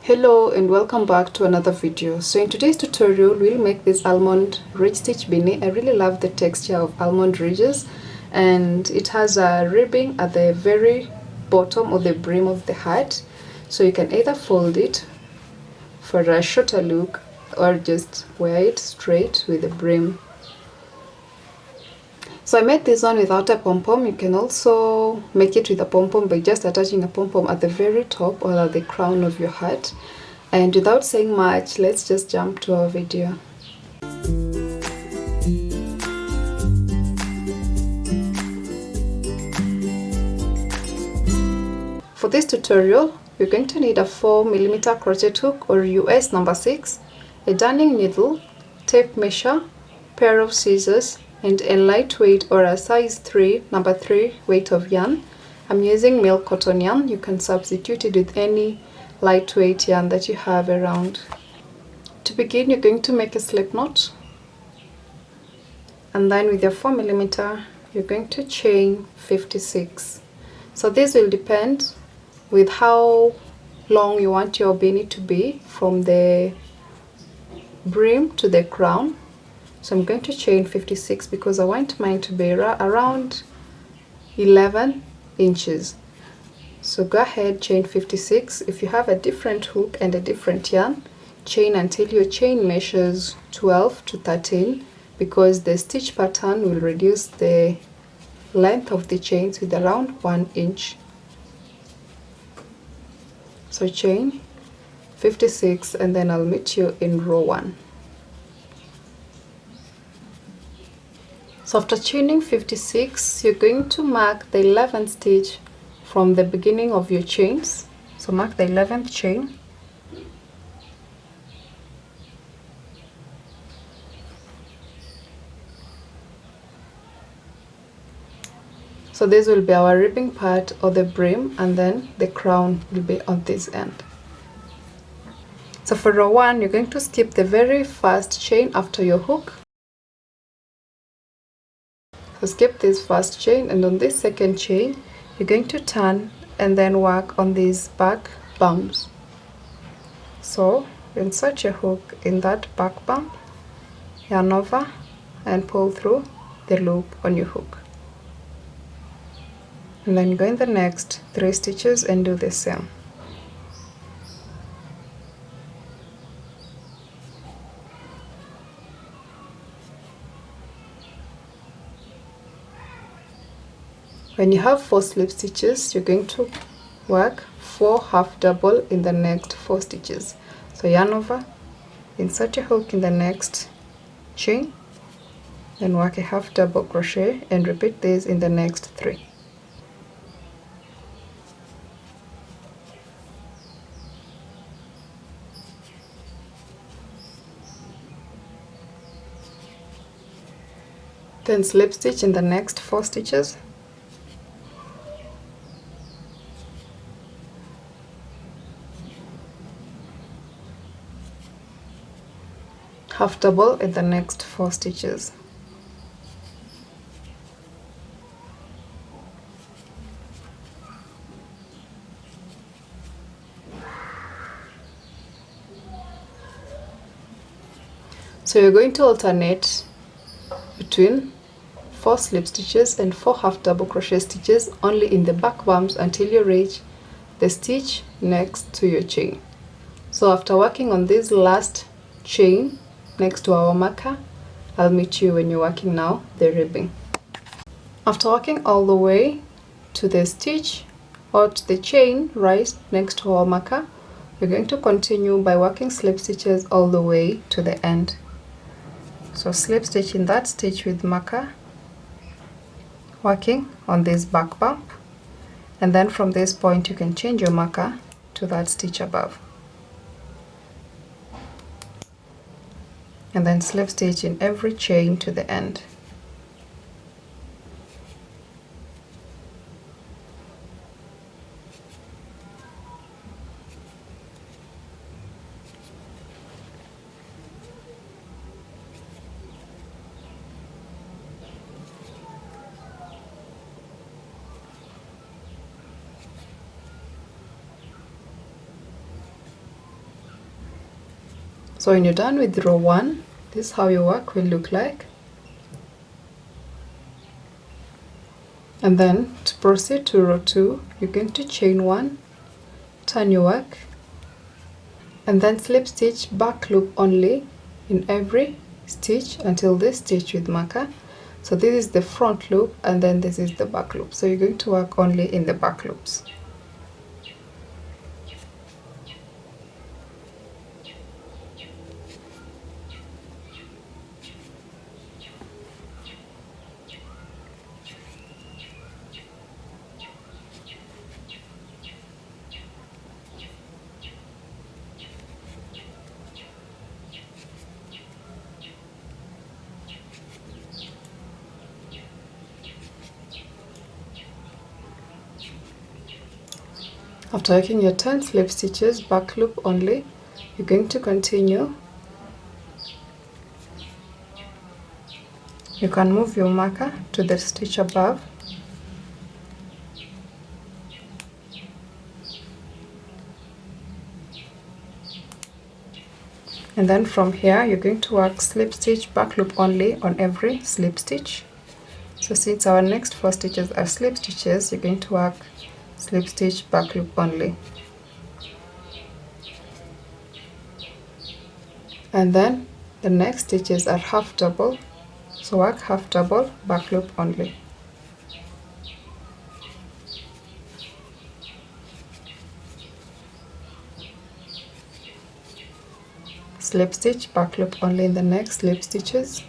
Hello and welcome back to another video. So in today's tutorial we'll make this almond ridge stitch beanie. I really love the texture of almond ridges, and it has a ribbing at the very bottom or the brim of the hat, so you can either fold it for a shorter look or just wear it straight with the brim. So I made this one without a pom-pom. You can also make it with a pom-pom by just attaching a pom-pom at the very top or at the crown of your hat. And without saying much, let's just jump to our video. For this tutorial, you're going to need a 4mm crochet hook or US number 6, a darning needle, tape measure, pair of scissors, and a lightweight or a size 3 number 3 weight of yarn. I'm using milk cotton yarn. You can substitute it with any lightweight yarn that you have around. To begin, you're going to make a slip knot, and then with your 4mm you're going to chain 56. So this will depend with how long you want your beanie to be from the brim to the crown. So I'm going to chain 56 because I want mine to be around 11 inches. So go ahead, chain 56. If you have a different hook and a different yarn, chain until your chain measures 12 to 13, because the stitch pattern will reduce the length of the chains with around 1 inch. So chain 56 and then I'll meet you in row 1. So after chaining 56, you're going to mark the 11th stitch from the beginning of your chains. So mark the 11th chain. So this will be our ribbing part or the brim, and then the crown will be on this end. So for row 1, you're going to skip the very first chain after your hook. So skip this first chain, and on this second chain you're going to turn and then work on these back bumps. So insert your hook in that back bump, yarn over and pull through the loop on your hook, and then go in the next 3 stitches and do the same. When you have 4 slip stitches, you're going to work 4 half double in the next 4 stitches. So yarn over, insert your hook in the next chain, then work a half double crochet and repeat this in the next 3. Then slip stitch in the next 4 stitches. Half double in the next 4 stitches. So you're going to alternate between 4 slip stitches and 4 half double crochet stitches only in the back bumps until you reach the stitch next to your chain. So after working on this last chain next to our marker, I'll meet you when you're working now the ribbing. After working all the way to the stitch or to the chain right next to our marker, we're going to continue by working slip stitches all the way to the end. So slip stitch in that stitch with marker, working on this back bump, and then from this point you can change your marker to that stitch above, and then slip stitch in every chain to the end. So when you're done with row 1, this is how your work will look like. And then to proceed to row 2, you're going to chain 1, turn your work, and then slip stitch back loop only in every stitch until this stitch with marker. So this is the front loop and then this is the back loop. So you're going to work only in the back loops. After working your 10 slip stitches back loop only, you're going to continue. You can move your marker to the stitch above. And then from here, you're going to work slip stitch back loop only on every slip stitch. So since our next 4 stitches are slip stitches, you're going to work slip stitch back loop only. And then the next stitches are half double, so work half double back loop only. Slip stitch back loop only in the next slip stitches.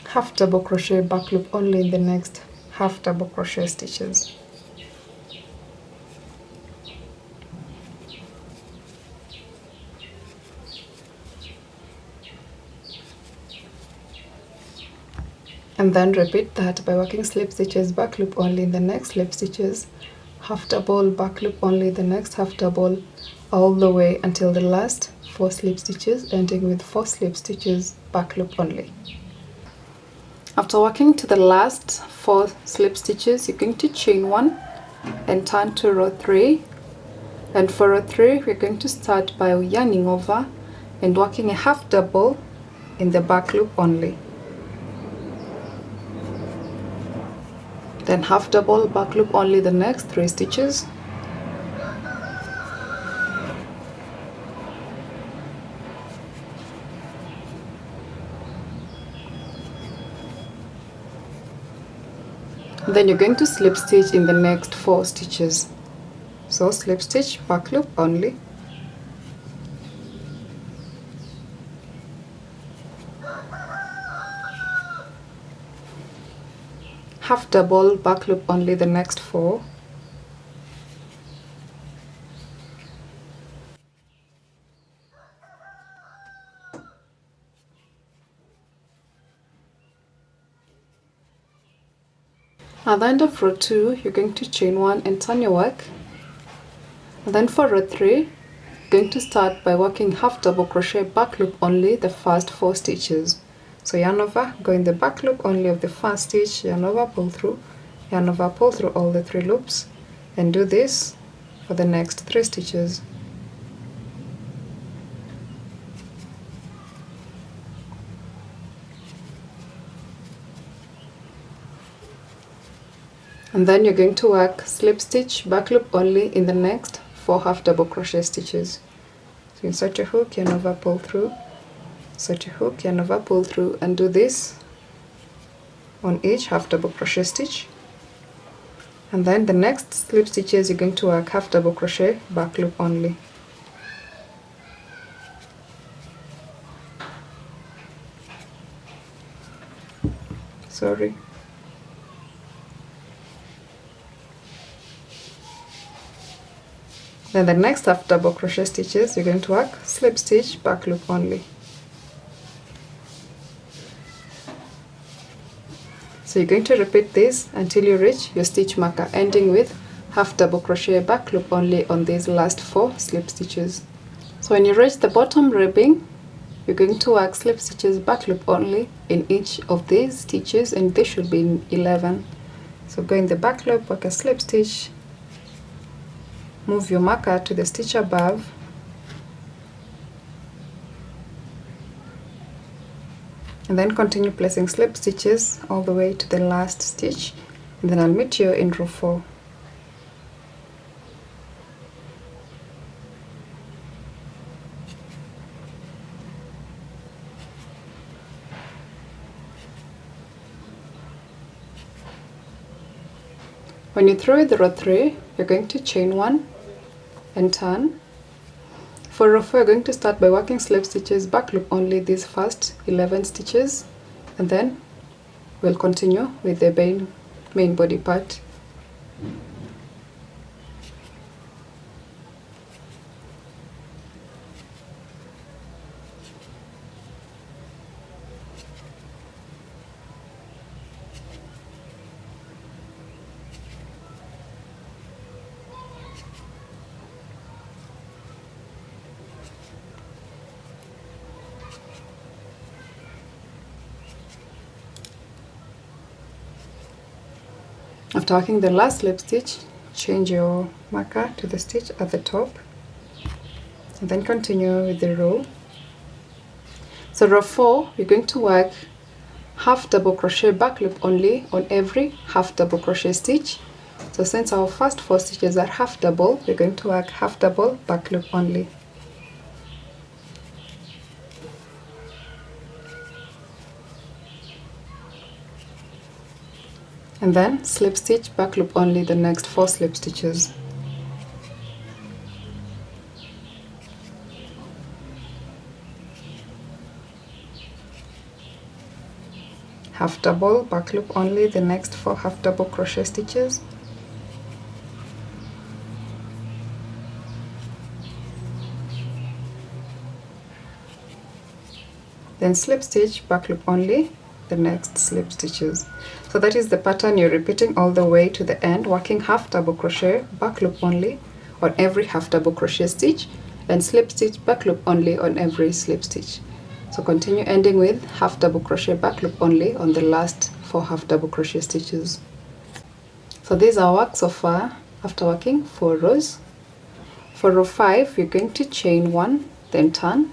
Half double crochet back loop only in the next half double crochet stitches. And then repeat that by working slip stitches back loop only in the next slip stitches, half double back loop only the next half double, all the way until the last 4 slip stitches, ending with 4 slip stitches back loop only. After working to the last 4 slip stitches, you're going to chain 1 and turn to row 3. And for row 3, we're going to start by yarning over and working a half double in the back loop only. Then half double back loop only the next 3 stitches. Then you're going to slip stitch in the next 4 stitches. So slip stitch back loop only. Half double back loop only the next 4. At the end of row 2, you're going to chain 1 and turn your work. And then for row 3, you're going to start by working half double crochet back loop only the first 4 stitches. So yarn over, go in the back loop only of the first stitch, yarn over, pull through all the 3 loops, and do this for the next 3 stitches. And then you're going to work slip stitch back loop only in the next 4 half double crochet stitches. So insert your hook, yarn over, pull through, insert your hook, yarn over, pull through, and do this on each half double crochet stitch. And then the next slip stitches you're going to work half double crochet back loop only. Then the next half double crochet stitches you're going to work slip stitch back loop only. So you're going to repeat this until you reach your stitch marker, ending with half double crochet back loop only on these last 4 slip stitches. So when you reach the bottom ribbing, you're going to work slip stitches back loop only in each of these stitches, and this should be in 11. So go in the back loop, work a slip stitch, move your marker to the stitch above, and then continue placing slip stitches all the way to the last stitch, and then I'll meet you in row 4. When you're through with row 3, you're going to chain 1 and turn. For row 4, you're going to start by working slip stitches, back loop only these first 11 stitches, and then we'll continue with the main body part. After working the last slip stitch, change your marker to the stitch at the top, and then continue with the row. So row 4, you're going to work half double crochet back loop only on every half double crochet stitch. So since our first 4 stitches are half double, we're going to work half double back loop only. And then slip stitch back loop only the next 4 slip stitches. Half double back loop only the next 4 half double crochet stitches. Then slip stitch back loop only the next slip stitches. So that is the pattern you're repeating all the way to the end, working half double crochet back loop only on every half double crochet stitch and slip stitch back loop only on every slip stitch. So continue ending with half double crochet back loop only on the last 4 half double crochet stitches. So this is our work so far after working 4 rows. For row 5, you're going to chain 1, then turn,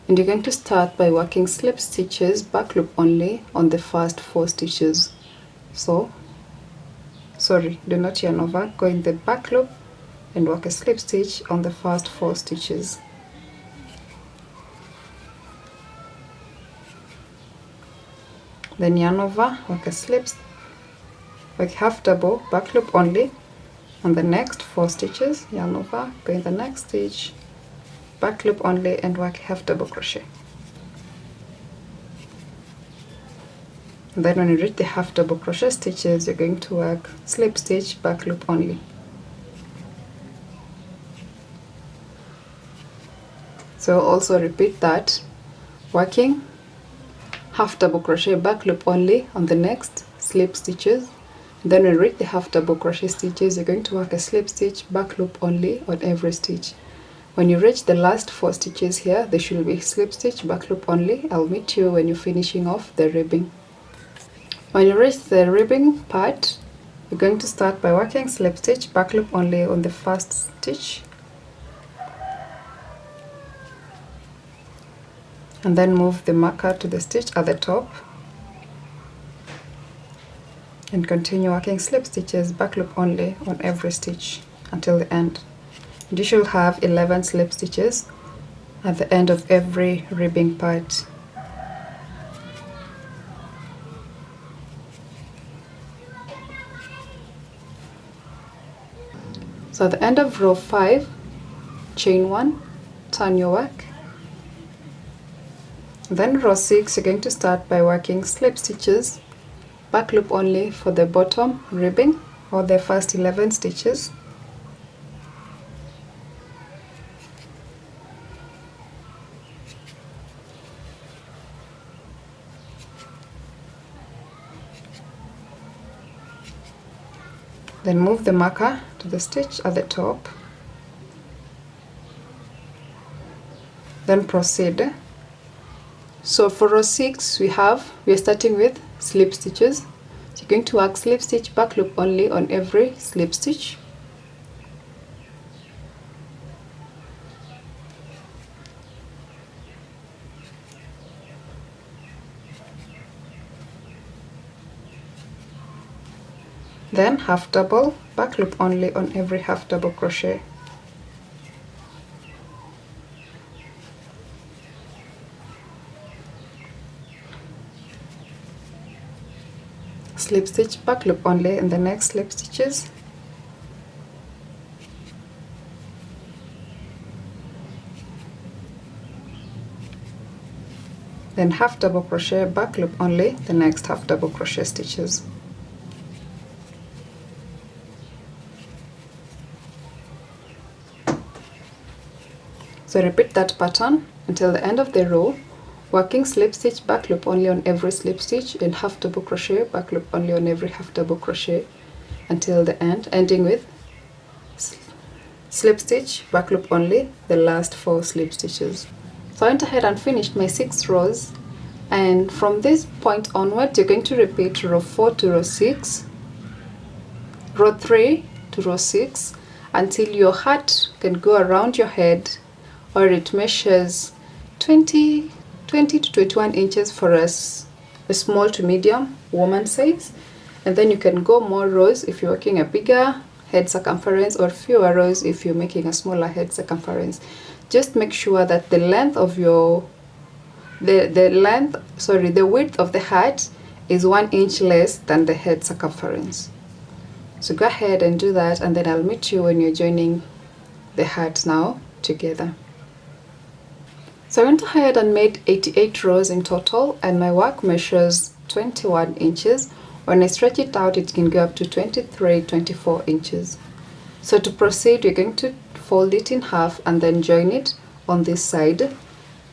and you're going to start by working slip stitches back loop only on the first 4 stitches. So do not yarn over, go in the back loop and work a slip stitch on the first 4 stitches. Then yarn over, work half double back loop only on the next 4 stitches, yarn over, go in the next stitch, back loop only, and work half double crochet. And then when you reach the half double crochet stitches, you're going to work slip stitch back loop only. So also repeat that, working half double crochet back loop only on the next slip stitches. Then when you reach the half double crochet stitches, you're going to work a slip stitch back loop only on every stitch. When you reach the last 4 stitches here, they should be slip stitch back loop only. I'll meet you when you're finishing off the ribbing. When you reach the ribbing part, you're going to start by working slip stitch back loop only on the first stitch, and then move the marker to the stitch at the top and continue working slip stitches back loop only on every stitch until the end. And you should have 11 slip stitches at the end of every ribbing part. So at the end of row 5, chain 1, turn your work. Then row 6, you're going to start by working slip stitches back loop only for the bottom ribbing or the first 11 stitches. Then move the marker to the stitch at the top. Then proceed. So for row 6 we are starting with slip stitches. You're going to work slip stitch, back loop only on every slip stitch. Then half double, back loop only on every half double crochet. Slip stitch, back loop only in the next slip stitches. Then half double crochet, back loop only the next half double crochet stitches. So repeat that pattern until the end of the row, working slip stitch, back loop only on every slip stitch, and half double crochet, back loop only on every half double crochet until the end, ending with slip stitch, back loop only the last 4 slip stitches. So I went ahead and finished my 6 rows, and from this point onward you're going to repeat row 4 to row 6, row 3 to row 6 until your hat can go around your head, or it measures 20 to 21 inches for us, a small to medium woman size. And then you can go more rows if you're working a bigger head circumference, or fewer rows if you're making a smaller head circumference. Just make sure that the length of your the width of the hat is 1 inch less than the head circumference. So go ahead and do that, and then I'll meet you when you're joining the hat now together. So I went ahead and made 88 rows in total, and my work measures 21 inches. When I stretch it out, it can go up to 24 inches. So to proceed, you're going to fold it in half and then join it on this side,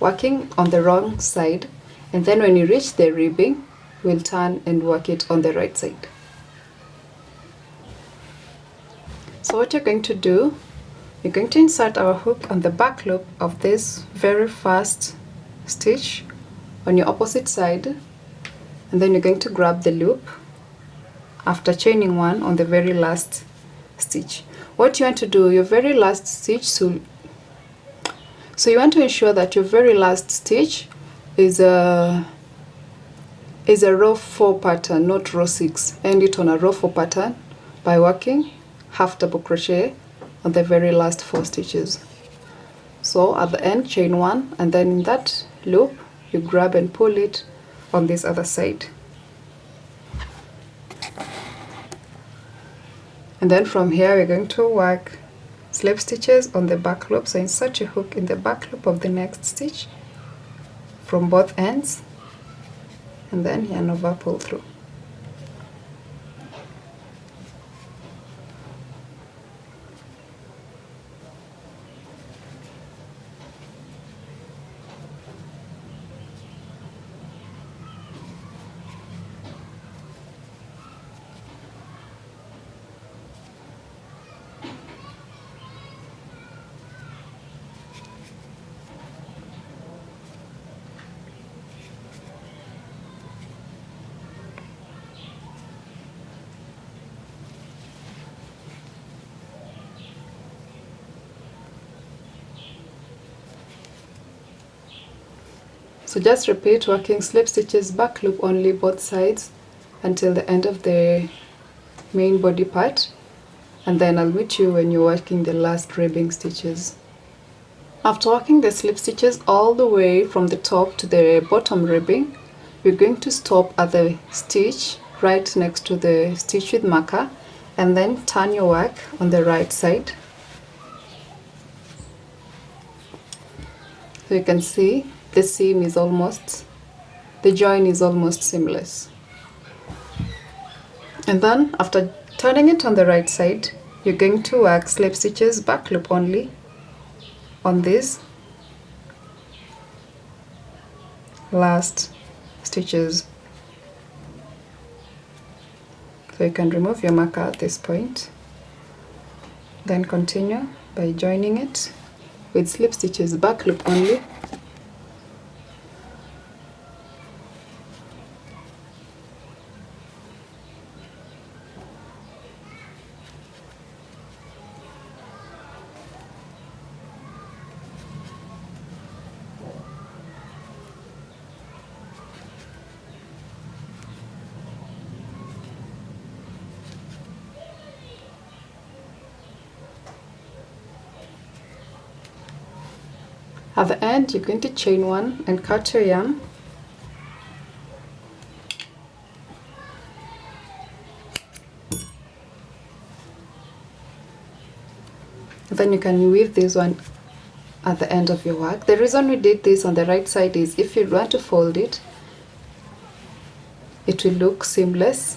working on the wrong side, and then when you reach the ribbing, we'll turn and work it on the right side. So what you're going to do, you're going to insert our hook on the back loop of this very first stitch on your opposite side, and then you're going to grab the loop after chaining 1 on the very last stitch. What you want to do, your very last stitch, so you want to ensure that your very last stitch is a row 4 pattern, not row 6. End it on a row 4 pattern by working half double crochet on the very last 4 stitches. So at the end, chain 1, and then in that loop you grab and pull it on this other side, and then from here we're going to work slip stitches on the back loop. So insert your hook in the back loop of the next stitch from both ends, and then yarn over, pull through. So just repeat working slip stitches, back loop only both sides until the end of the main body part, and then I'll meet you when you're working the last ribbing stitches. After working the slip stitches all the way from the top to the bottom ribbing, you're going to stop at the stitch right next to the stitch with marker, and then turn your work on the right side. So you can see the seam is almost, the join is almost seamless. And then after turning it on the right side, you're going to work slip stitches, back loop only on these last stitches. So you can remove your marker at this point, then continue by joining it with slip stitches, back loop only, At the end, you're going to chain 1 and cut your yarn. Then you can weave this one at the end of your work. The reason we did this on the right side is if you want to fold it, it will look seamless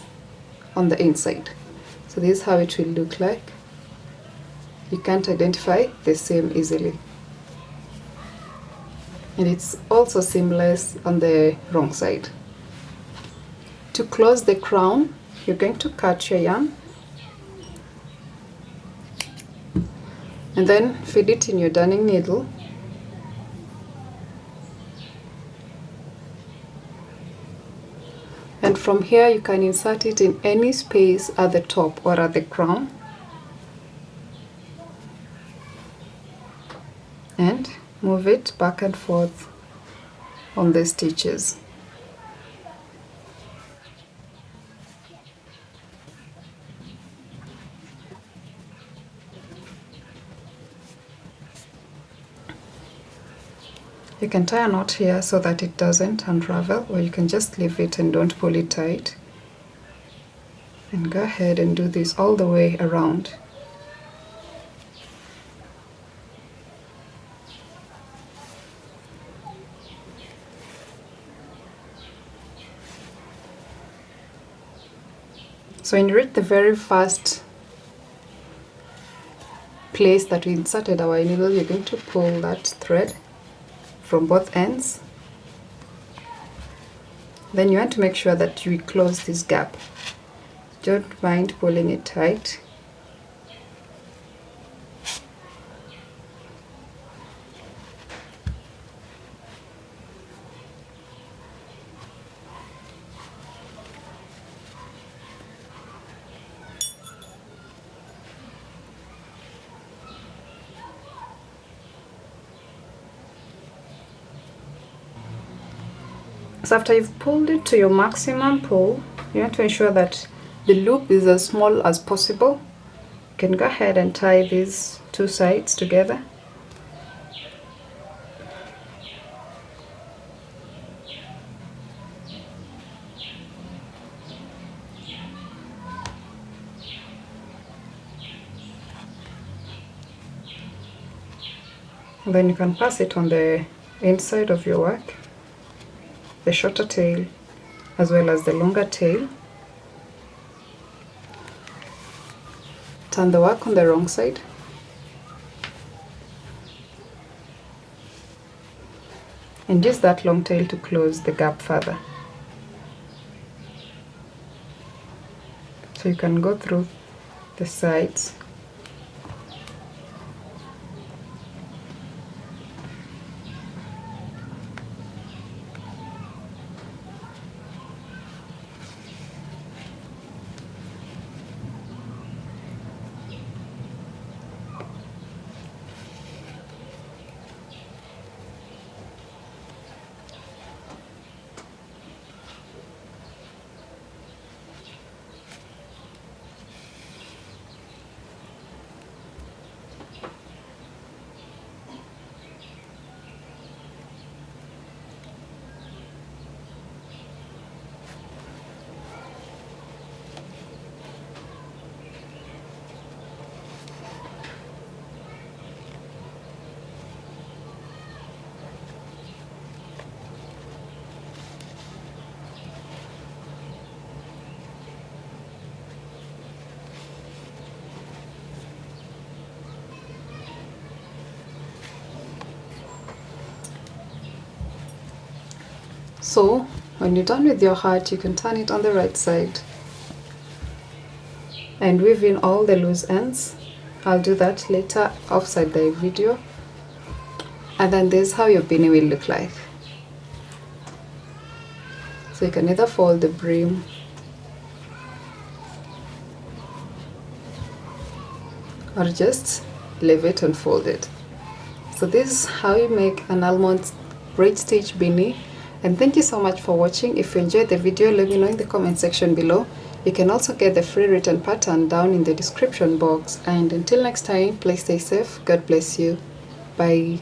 on the inside. So this is how it will look like. You can't identify the seam easily. And it's also seamless on the wrong side. To close the crown, you're going to cut your yarn and then feed it in your darning needle. And from here you can insert it in any space at the top or at the crown. And move it back and forth on the stitches. You can tie a knot here so that it doesn't unravel, or you can just leave it and don't pull it tight. And go ahead and do this all the way around. So when you reach the very first place that we inserted our needle, you're going to pull that thread from both ends. Then you want to make sure that you close this gap. Don't mind pulling it tight. So after you've pulled it to your maximum pull, you want to ensure that the loop is as small as possible. You can go ahead and tie these two sides together. And then you can pass it on the inside of your work, the shorter tail as well as the longer tail. Turn the work on the wrong side. And use that long tail to close the gap further. So you can go through the sides. So when you're done with your heart, you can turn it on the right side and weave in all the loose ends. I'll do that later outside the video. And then this is how your beanie will look like. So you can either fold the brim or just leave it and fold it. So this is how you make an almond braid stitch beanie. And thank you so much for watching. If you enjoyed the video, let me know in the comment section below. You can also get the free written pattern down in the description box. And until next time, please stay safe. God bless you. Bye.